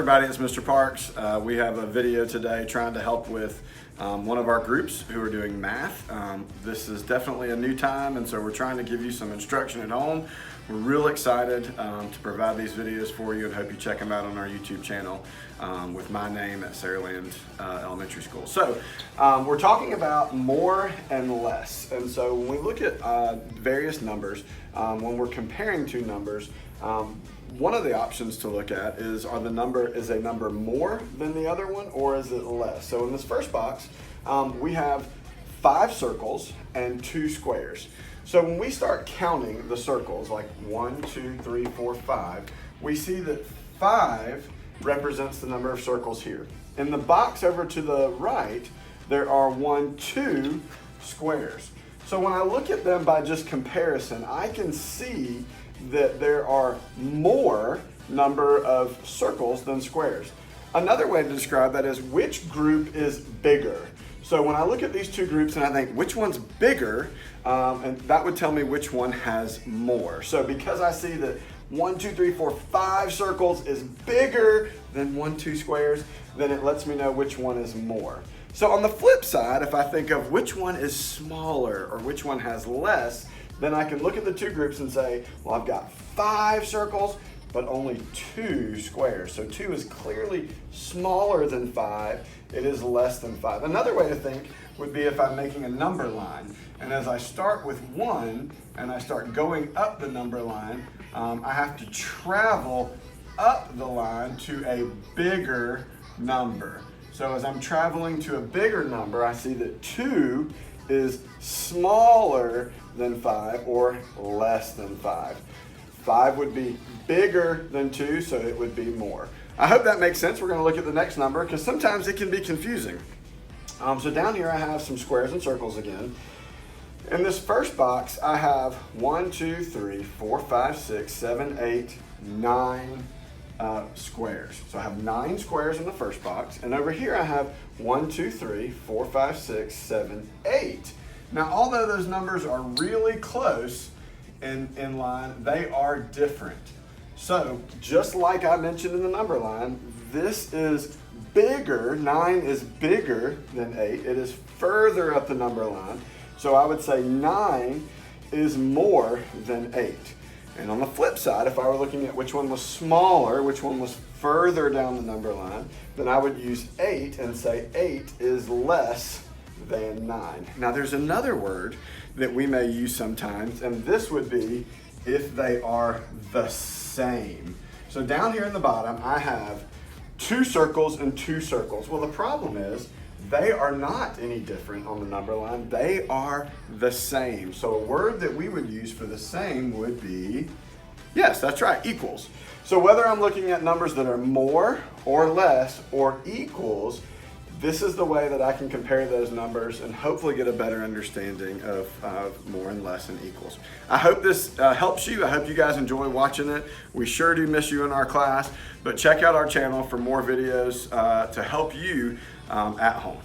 everybody, it's Mr. Parks. We have a video today trying to help with one of our groups who are doing math. This is definitely a new time, and so we're trying to give you some instruction at home. We're real excited to provide these videos for you and hope you check them out on our YouTube channel with my name at Saraland Elementary School. So we're talking about more and less. And so when we look at various numbers, when we're comparing two numbers, one of the options to look at is, is a number more than the other one, or is it less? So in this first box, we have 5 circles and 2 squares. So when we start counting the circles, like 1, 2, 3, 4, 5, we see that 5 represents the number of circles here. In the box over to the right, there are 1, 2 squares. So when I look at them by just comparison, I can see that there are more number of circles than squares. Another way to describe that is which group is bigger. So when I look at these two groups and I think which one's bigger, and that would tell me which one has more. So because I see that 1, 2, 3, 4, 5 circles is bigger than 1, 2 squares, then it lets me know which one is more. So on the flip side, if I think of which one is smaller or which one has less, then I can look at the two groups and say, well, I've got 5 circles, but only 2 squares. So 2 is clearly smaller than 5. It is less than 5. Another way to think would be if I'm making a number line. And as I start with 1 and I start going up the number line, I have to travel up the line to a bigger number. So as I'm traveling to a bigger number, I see that 2 is smaller than 5 or less than 5. 5 would be bigger than 2, so it would be more. I hope that makes sense. We're going to look at the next number because sometimes it can be confusing. So down here I have some squares and circles again. In this first box I have 1, 2, 3, 4, 5, 6, 7, 8, 9 squares. So I have 9 squares in the first box, and over here I have 1, 2, 3, 4, 5, 6, 7, 8. Now although those numbers are really close in line, they are different. So just like I mentioned in the number line, this is bigger, 9 is bigger than 8. It is further up the number line. So I would say 9 is more than 8. And on the flip side, if I were looking at which one was smaller, which one was further down the number line, then I would use 8 and say 8 is less than 9. Now there's another word that we may use sometimes, and this would be if they are the same. So down here in the bottom, I have 2 circles and 2 circles. Well, the problem is they are not any different on the number line. They are the same. So a word that we would use for the same would be, yes, that's right, equals. So whether I'm looking at numbers that are more or less or equals, this is the way that I can compare those numbers and hopefully get a better understanding of more and less and equals. I hope this helps you. I hope you guys enjoy watching it. We sure do miss you in our class, but check out our channel for more videos to help you at home.